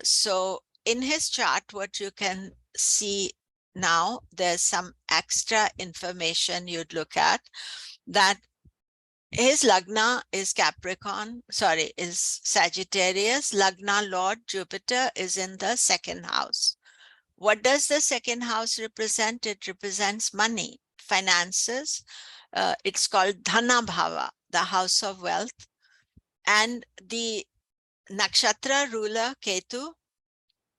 So in his chart, what you can see now, there's some extra information you'd look at, that his Lagna is Capricorn, is Sagittarius. Lagna Lord Jupiter is in the 2nd house. What does the 2nd house represent? It represents money, finances, It's called Dhana Bhava, the house of wealth. And the Nakshatra ruler Ketu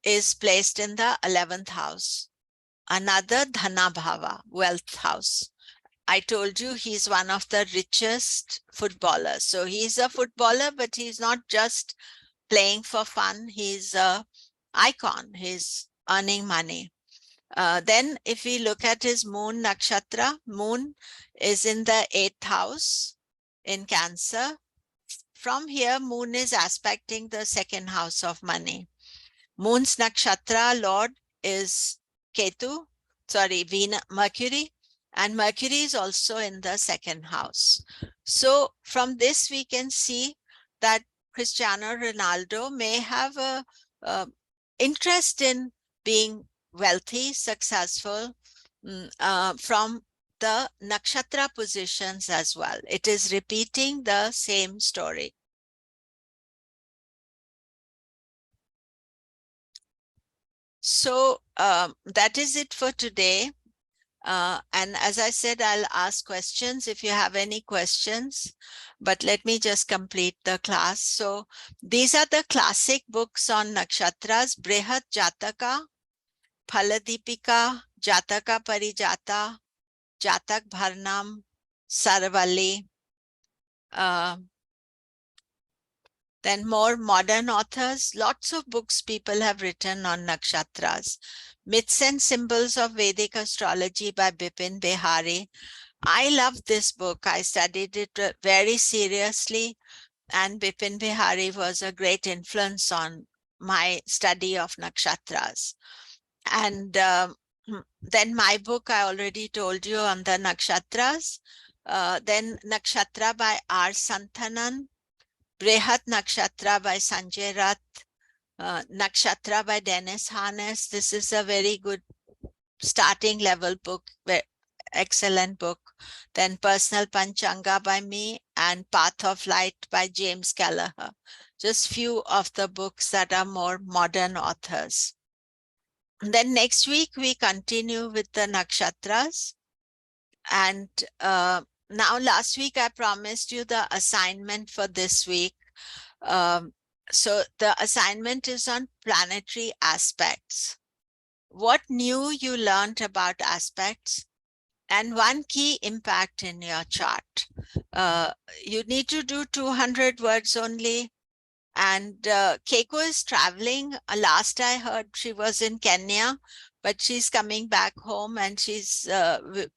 is placed in the 11th house, another Dhana Bhava, wealth house. I told you he's one of the richest footballers. So he's a footballer, but he's not just playing for fun. He's an icon. He's earning money. Then if we look at his moon nakshatra, moon is in the 8th house in Cancer. From here, moon is aspecting the 2nd house of money. Moon's nakshatra lord is Ketu, sorry, Venus, Mercury, and Mercury is also in the 2nd house. So from this, we can see that Cristiano Ronaldo may have a interest in being wealthy, successful from the nakshatra positions as well. It is repeating the same story. So that is it for today. And as I said, I'll ask questions if you have any questions, but let me just complete the class. So these are the classic books on nakshatras: Brihat Jataka, Phaladipika, Jataka Parijata, Jatak Bharnam, Sarvali. Then more modern authors, lots of books people have written on nakshatras. Myths and Symbols of Vedic Astrology by Bipin Behari. I love this book. I studied it very seriously, and Bipin Behari was a great influence on my study of nakshatras. And then my book, I already told you, on the nakshatras. Then Nakshatra by R. Santhanan. Brihat Nakshatra by Sanjay Rath, Nakshatra by Dennis Harness. This is a very good starting level book, excellent book. Then Personal Panchanga by me and Path of Light by James Gallagher. Just few of the books that are more modern authors. And then next week we continue with the nakshatras. And now last week I promised you the assignment for this week. So the assignment is on planetary aspects. What new you learned about aspects, and one key impact in your chart. You need to do 200 words only. And Keiko is traveling. Last I heard she was in Kenya, but she's coming back home, and she's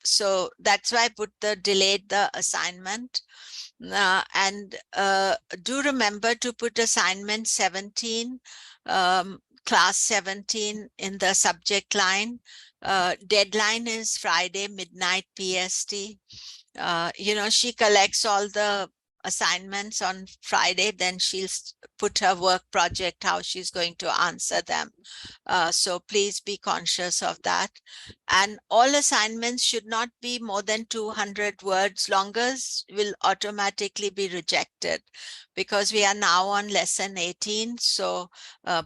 so that's why I delayed the assignment. And do remember to put assignment 17, class 17 in the subject line. Deadline is Friday midnight PST. You know, she collects all the assignments on Friday, then she'll put her work project, how she's going to answer them. So please be conscious of that. And all assignments should not be more than 200 words. Longer will automatically be rejected, because we are now on lesson 18. So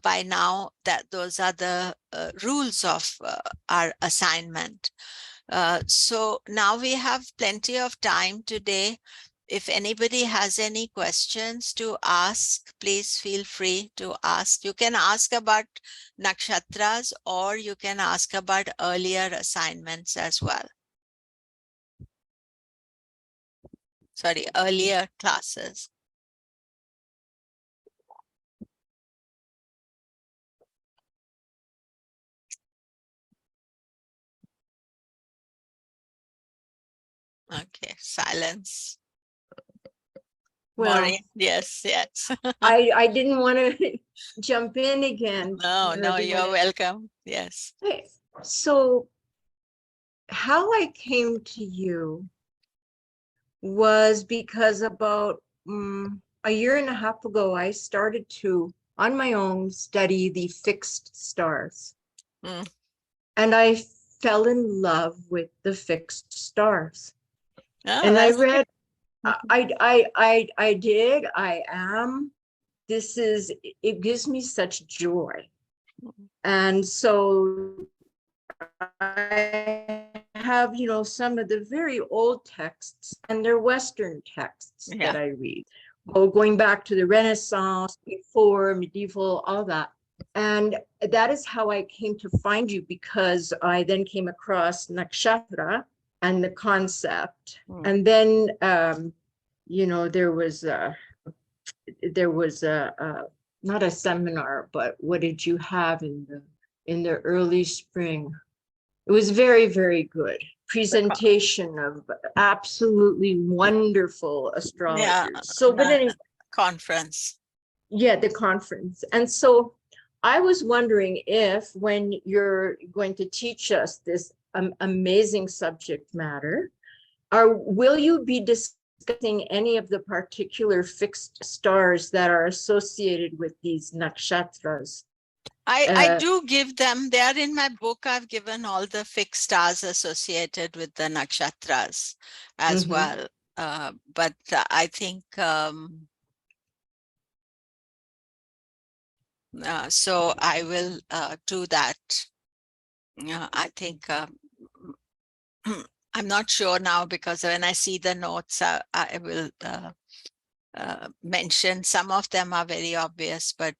by now those are the rules of our assignment. So now we have plenty of time today. If anybody has any questions to ask, please feel free to ask. You can ask about nakshatras, or you can ask about earlier assignments as well. Sorry, earlier classes. Okay, silence. Well, Maureen, yes, yes. I didn't want to jump in again. No, no, you're welcome. Yes. Okay, so how I came to you was because about a year and a half ago, I started to, on my own, study the fixed stars. Mm. And I fell in love with the fixed stars. Oh, And I that's read, I did, I am. This is, it gives me such joy. And so I have, you know, some of the very old texts, and they're Western texts Yeah. that I read. Well, going back to the Renaissance, before medieval, all that. And that is how I came to find you, because I then came across Nakshatra and the concept. Mm. And then, you know, there was a not a seminar, but what did you have in the early spring? It was very, very good presentation of absolutely wonderful astrologers. Yeah, So, but the anyway, conference. yeah, the conference. And so I was wondering if, when you're going to teach us this amazing subject matter, will you be discussing any of the particular fixed stars that are associated with these nakshatras? I do give them, they are in my book. I've given all the fixed stars associated with the nakshatras as Mhm. well. But I think, so I will do that. I think, I'm not sure now, because when I see the notes, I will mention. Some of them are very obvious, but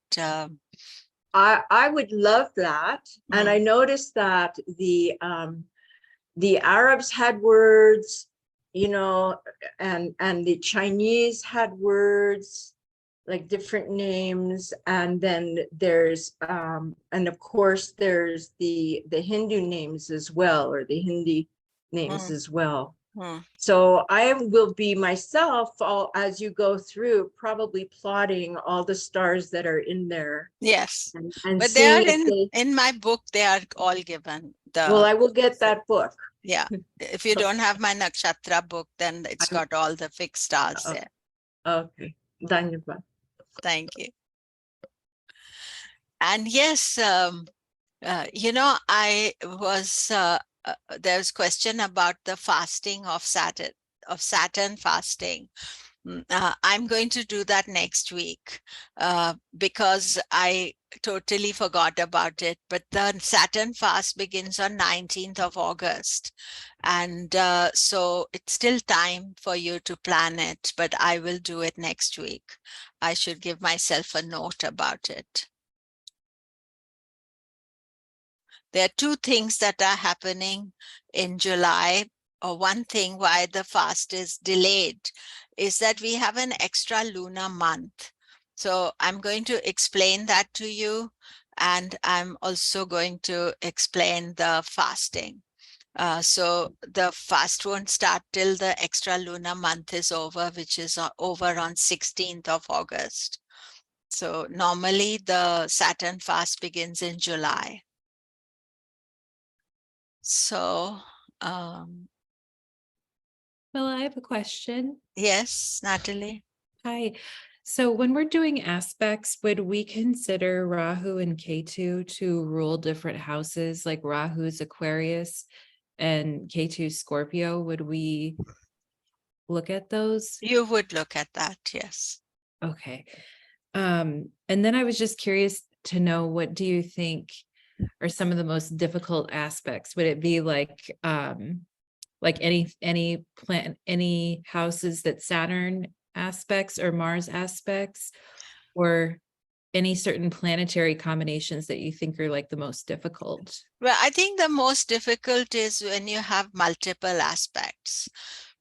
I would love that. And I noticed that the Arabs had words, you know, and the Chinese had words, like different names. And then there's and of course there's the Hindu names as well, or the Hindi names as well. So I will be myself, as you go through, probably plotting all the stars that are in there. yes, And but they are seeing if they, in my book. They are all given. well, I will get that book. Yeah, if you don't have my nakshatra book, then it's got all the fixed stars there. Okay, Dhanyavad. Thank you. And yes, you know, I was there was question about the fasting of Saturn fasting. I'm going to do that next week, because I totally forgot about it. But the Saturn fast begins on 19th of August. And so it's still time for you to plan it, but I will do it next week. I should give myself a note about it. There are two things that are happening in July. Or one thing why the fast is delayed is that we have an extra lunar month. So I'm going to explain that to you. And I'm also going to explain the fasting. So the fast won't start till the extra lunar month is over, which is over on 16th of August. So normally the Saturn fast begins in July. So, Well, I have a question. yes, Natalie. Hi. So when we're doing aspects, would we consider Rahu and Ketu to rule different houses, like Rahu's Aquarius and Ketu's Scorpio? Would we look at those? You would look at that, yes. Okay. And then I was just curious to know, what do you think are some of the most difficult aspects? Would it be like any plant, any houses that Saturn aspects or Mars aspects, or any certain planetary combinations that you think are like the most difficult? Well, I think the most difficult is when you have multiple aspects,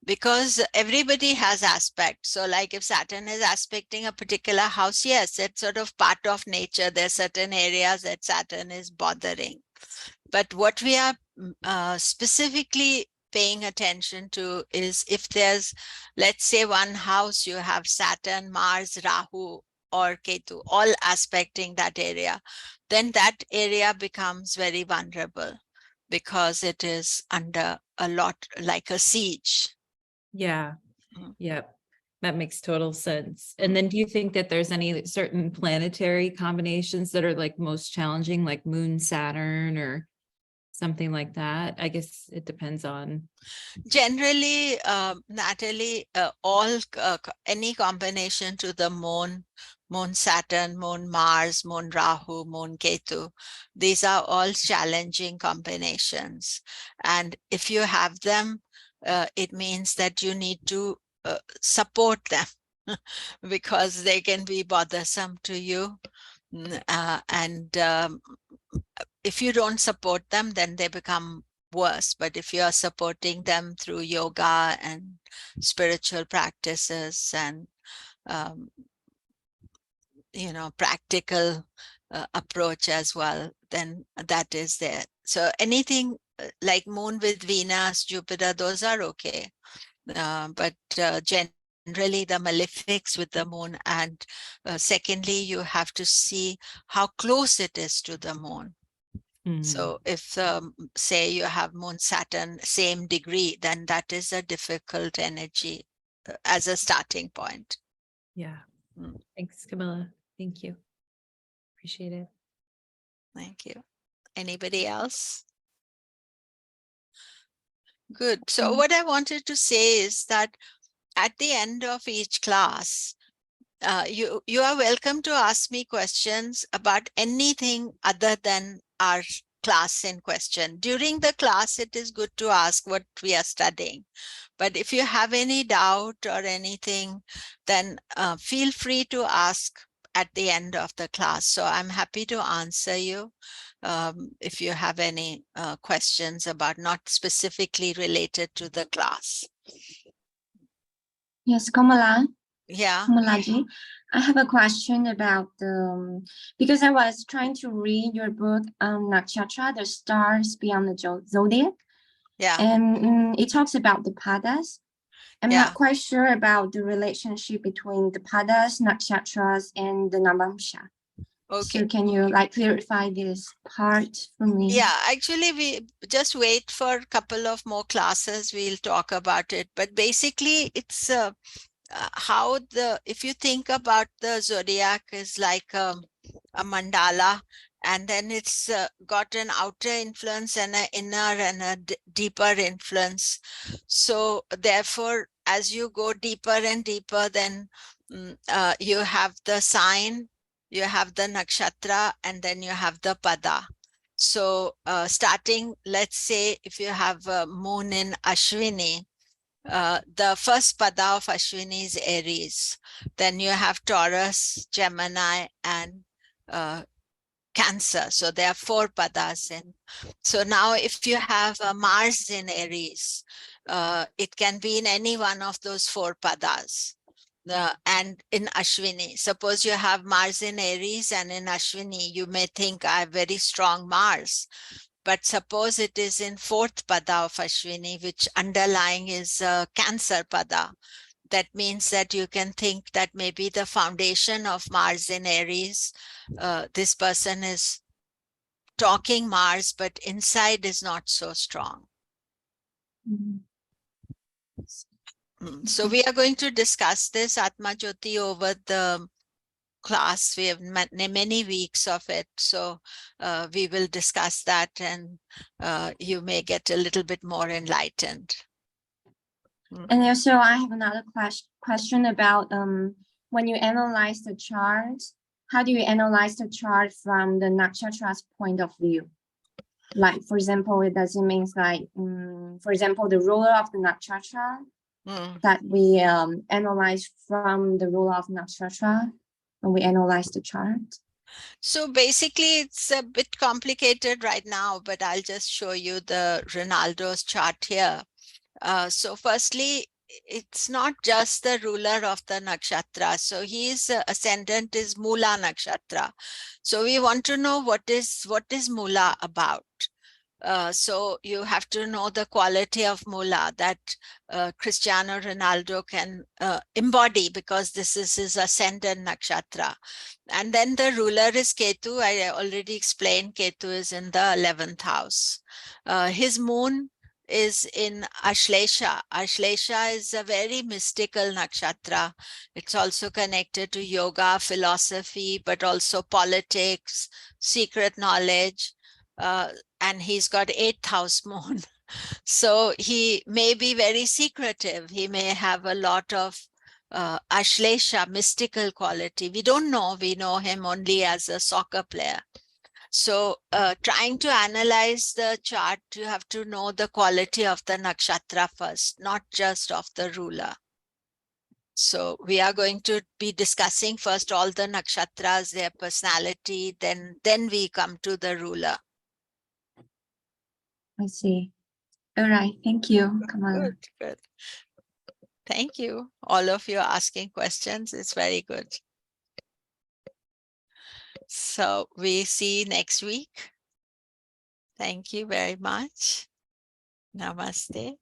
because everybody has aspects. So like if Saturn is aspecting a particular house, yes, it's sort of part of nature. There's certain areas that Saturn is bothering. But what we are specifically paying attention to is if there's, let's say, one house, you have Saturn, Mars, Rahu, or Ketu, all aspecting that area, then that area becomes very vulnerable because it is under a lot like a siege. Yeah. Mm. Yep. That makes total sense. And then do you think that there's any certain planetary combinations that are like most challenging, like Moon, Saturn, or something like that? I guess it depends on. Generally, Natalie, any combination to the moon, moon Saturn, moon Mars, moon Rahu, moon Ketu. These are all challenging combinations. And if you have them, it means that you need to support them because they can be bothersome to you. And if you don't support them, then they become worse. But if you are supporting them through yoga and spiritual practices and practical approach as well, then that is there. So anything like moon with Venus, Jupiter, those are okay. But generally the malefics with the moon, and secondly, you have to see how close it is to the moon. So if say you have moon Saturn same degree, then that is a difficult energy as a starting point. Yeah. Mm. Thanks, Camilla. Thank you. Appreciate it. Thank you. Anybody else? Good. So what I wanted to say is that at the end of each class, you are welcome to ask me questions about anything other than our class in question. During the class, it is good to ask what we are studying. But if you have any doubt or anything, then feel free to ask at the end of the class. So I'm happy to answer you if you have any questions about not specifically related to the class. Yes, Kamala. Yeah. Kamalaji, I have a question about because I was trying to read your book, Nakshatra, the stars beyond the zodiac, Yeah. and it talks about the padas. I'm Yeah. not quite sure about the relationship between the padas, nakshatras, and the navamsha. Okay. So can you clarify this part for me? Yeah, actually, we just wait for a couple of more classes. We'll talk about it. But basically, it's how if you think about the zodiac is like a mandala, and then it's got an outer influence and an inner and a deeper influence. So therefore, as you go deeper and deeper, then you have the sign, you have the nakshatra, and then you have the pada. So starting, let's say if you have a moon in Ashwini, the first pada of Ashwini is Aries. Then you have Taurus, Gemini, and Cancer. So there are 4 padas in. So now if you have Mars in Aries, it can be in any one of those 4 padas. And in Ashwini, suppose you have Mars in Aries and in Ashwini, you may think I have very strong Mars. But suppose it is in 4th pada of Ashwini, which underlying is Cancer pada. That means that you can think that maybe the foundation of Mars in Aries, this person is talking Mars, but inside is not so strong. So we are going to discuss this Atma Jyoti over the class. We have many weeks of it. So we will discuss that, and you may get a little bit more enlightened. And also I have another question about when you analyze the chart, how do you analyze the chart from the nakshatra's point of view? Like, for example, it doesn't mean like, for example, the ruler of the nakshatra that we analyze from the ruler of nakshatra when we analyze the chart. So basically, it's a bit complicated right now, but I'll just show you the Ronaldo's chart here. So firstly, it's not just the ruler of the nakshatra. So his ascendant is Mula nakshatra. So we want to know what is Mula about. So you have to know the quality of Mula that Cristiano Ronaldo can embody, because this is his ascendant nakshatra. And then the ruler is Ketu. I already explained Ketu is in the 11th house. His moon is in Ashlesha. Ashlesha is a very mystical nakshatra. It's also connected to yoga, philosophy, but also politics, secret knowledge. And he's got 8th house moon. So he may be very secretive. He may have a lot of Ashlesha, mystical quality. We don't know. We know him only as a soccer player. So trying to analyze the chart, you have to know the quality of the nakshatra first, not just of the ruler. So we are going to be discussing first all the nakshatras, their personality, then we come to the ruler. I see. All right. Thank you, Kamala. Good, good. Thank you. All of you asking questions. It's very good. So we see next week. Thank you very much. Namaste.